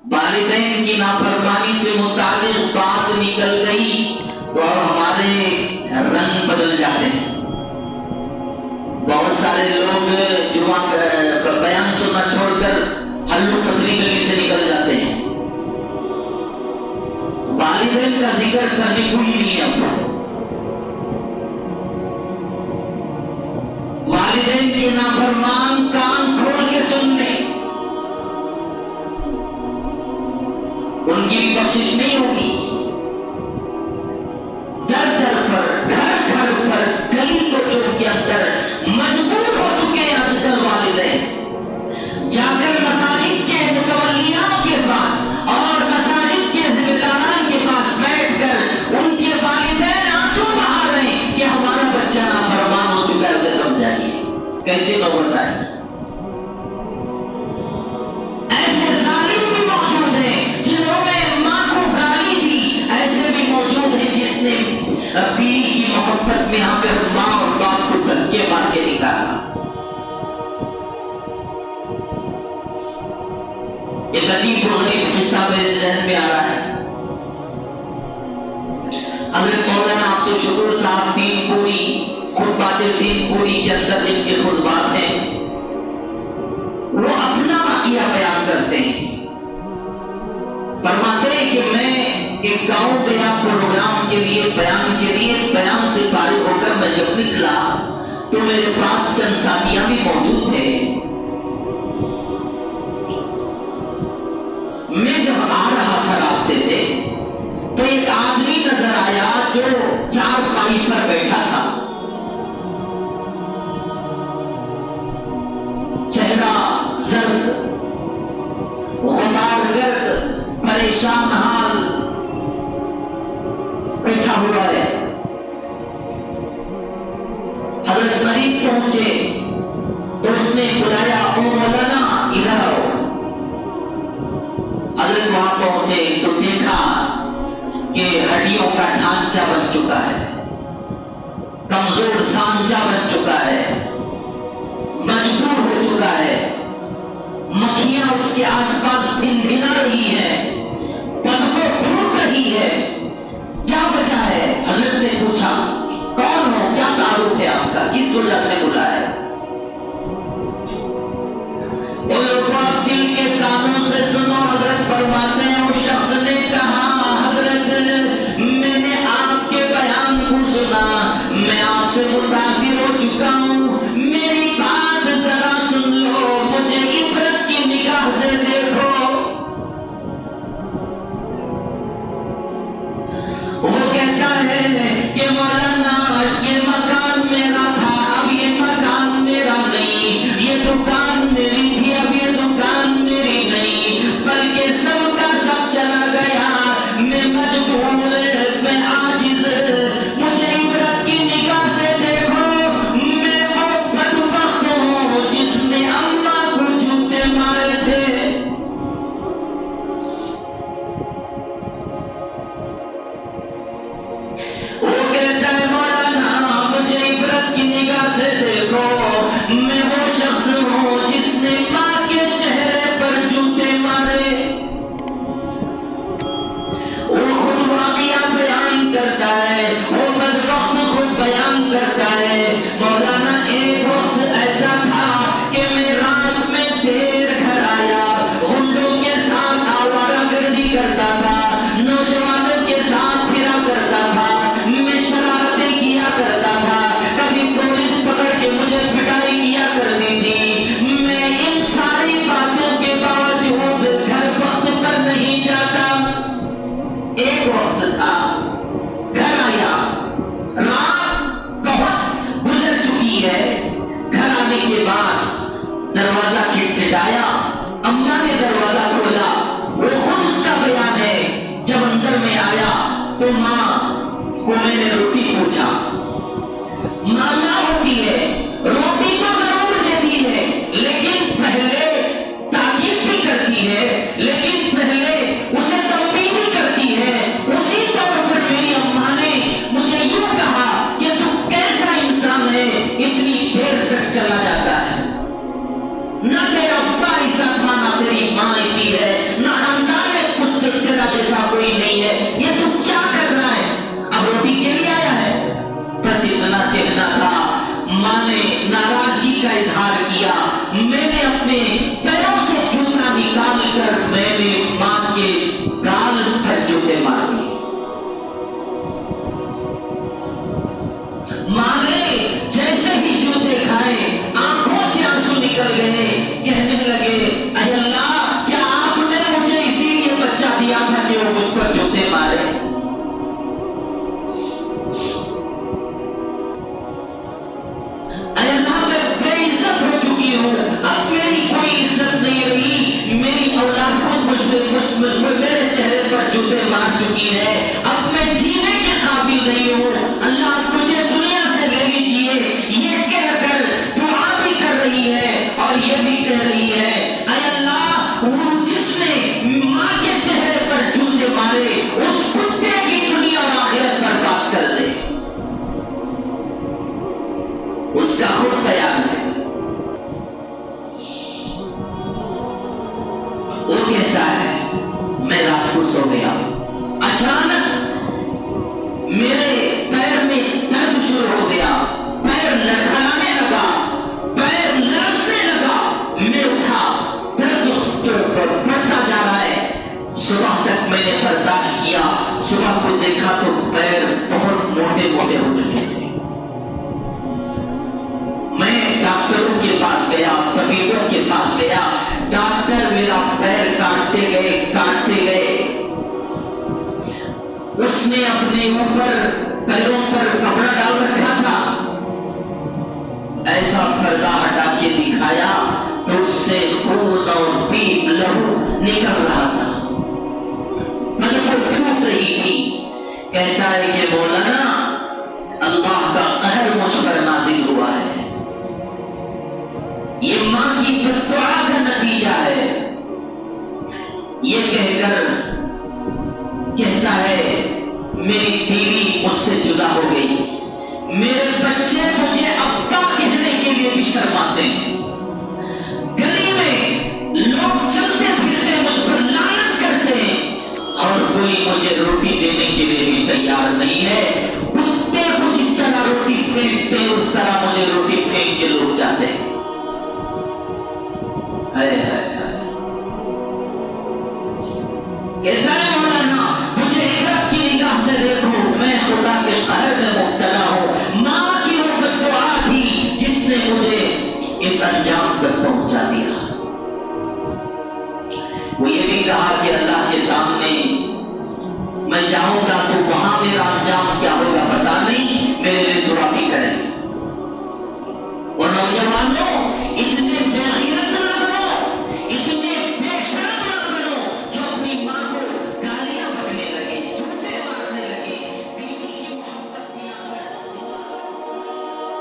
والدین کی نافرمانی سے متعلق بات نکل گئی تو اب ہمارے رنگ بدل جاتے ہیں. بہت سارے لوگ بیان سننا چھوڑ کر ہلو پتلی گلی سے نکل جاتے ہیں. والدین کا ذکر کرنے کوئی نہیں اب. والدین کے نافرمان کان کھول کے سن لیں، ان کی بھی بخشش نہیں ہوگی. در در پر، گھر گھر پر، گلی کوچوں کے اندر مجبور ہو چکے ہیں آج کل والدین جا کر مساجد کے متولیان کے پاس اور مساجد کے ذمہ داران کے پاس بیٹھ کر ان کے والدین آنسو بہا رہے ہیں کہ ہمارا بچہ نافرمان ہو چکا ہے، اسے سمجھائیے. کیسے نوبت آئی؟ ایسے ظالم بھی موجود ہیں جنہوں نے ماں کو گالی دی، ایسے بھی موجود ہیں جس نے بیوی کی محبت میں آ کر ماں اور باپ کو دھکے مار کے نکالا. ایک عجیب و غریب قصہ میرے ذہن میں آ رہا ہے. حضرت مولانا عبد الشکور صاحب دین پوری خطبات دین پوری کے اندر جن کے خطبات ہیں وہ اپنا واقعہ بیان کرتے ہیں. فرماتے ہیں کہ میں ایک گاؤں گیا پروگرام کے لیے، بیان سے فارغ ہو کر میں جب نکلا تو میرے پاس چند ساتھیاں بھی موجود تھے. میں جب آ رہا تھا راستے سے تو ایک آدمی نظر آیا جو چارپائی پر بیٹھا تھا. چہرہ زرد، غبار گرد، پریشان حال بیٹھا ہوا ہے. حضرت قریب پہنچے تو اس نے بلایا، او مولانا ادھر آؤ. حضرت وہاں پہنچے تو دیکھا کہ ہڈیوں کا ڈھانچہ بن چکا ہے، کمزور سانچہ بن چکا ہے، مجبور ہو چکا ہے. مکھیاں اس کے آس پاس بھن رہی ہیں، بدبو پھوٹ رہی ہے. کیا وجہ ہے؟ حضرت نے پوچھا کون ہو، کیا تعارف ہے آپ کا، کس وجہ سے بلایا؟ آپ دل کے کانوں سے سنو. حضرت فرماتے ہیں اس شخص نے کہا حضرت میں نے آپ کے بیان کو سنا، میں آپ سے متاثر ہو چکا ہوں، میری بات ذرا سن لو، مجھے عبرت کی نگاہ سے دیکھو. وہ کہتا ہے کہ مولانا یہ مکان میرا تھا، اب یہ جوتے مار چکی ہے، اب میں جینے کے قابل نہیں ہوں، اللہ مجھے دنیا سے لے لیجیے، یہ کہہ کر دعا بھی کر رہی ہے اور یہ بھی کہہ رہی ہے اے اللہ وہ جس نے ماں کے چہرے پر جوتے مارے اس کتے کی دنیا اور آخرت برباد کر دے۔ اس کا خود بیان ہے، وہ کہتا ہے میں رات کو سو گیا، اچانک میرے پیر میں درد شروع ہو گیا، پیر لڑکھڑانے لگا، پیر لرزنے لگا، میں اٹھا، درد بڑھتا جا رہا ہے، صبح تک میں نے برداشت کیا، صبح کو دیکھا تو پیر بہت موٹے موٹے ہو چکے تھے۔ میں ڈاکٹروں کے پاس گیا، طبیبوں کے پاس گیا، ڈاکٹر میرا پیر کاٹتے گئے، اس نے اپنے اوپر پیروں پر کپڑا ڈال رکھا تھا، ایسا پردہ ہٹا کے دکھایا تو اس سے خون اور پیپ لہو نکل رہا تھا، پلکیں ٹوٹ رہی تھی۔ کہتا ہے کہ مولانا اللہ کا قہر مجھ پر نازل ہوا ہے، یہ ماں کی بددعا کا نتیجہ ہے۔ یہ کہہ کر کہتا ہے میری بیوی مجھ سے جدا ہو گئی، میرے بچے مجھے ابا کہنے کے لیے بھی شرماتے ہیں، گلی میں لوگ چلتے پھرتے مجھ پر لعنت کرتے ہیں اور کوئی مجھے روٹی دینے کے لیے بھی تیار نہیں ہے، کتے کو جس طرح روٹی پھینکتے ہیں اس طرح مجھے روٹی پھینک کے لوگ جاتے ہیں۔ کہتا ہے مولانا مجھے عبرت کی نگاہ سے دیکھو، میں خدا کے قہر میں مبتلا ہوں، ماں کی وہ بددعا تھی جس نے مجھے اس انجام تک پہنچا دیا۔ وہ یہ بھی کہا کہ اللہ کے سامنے میں جاؤں گا تو وہاں میرا انجام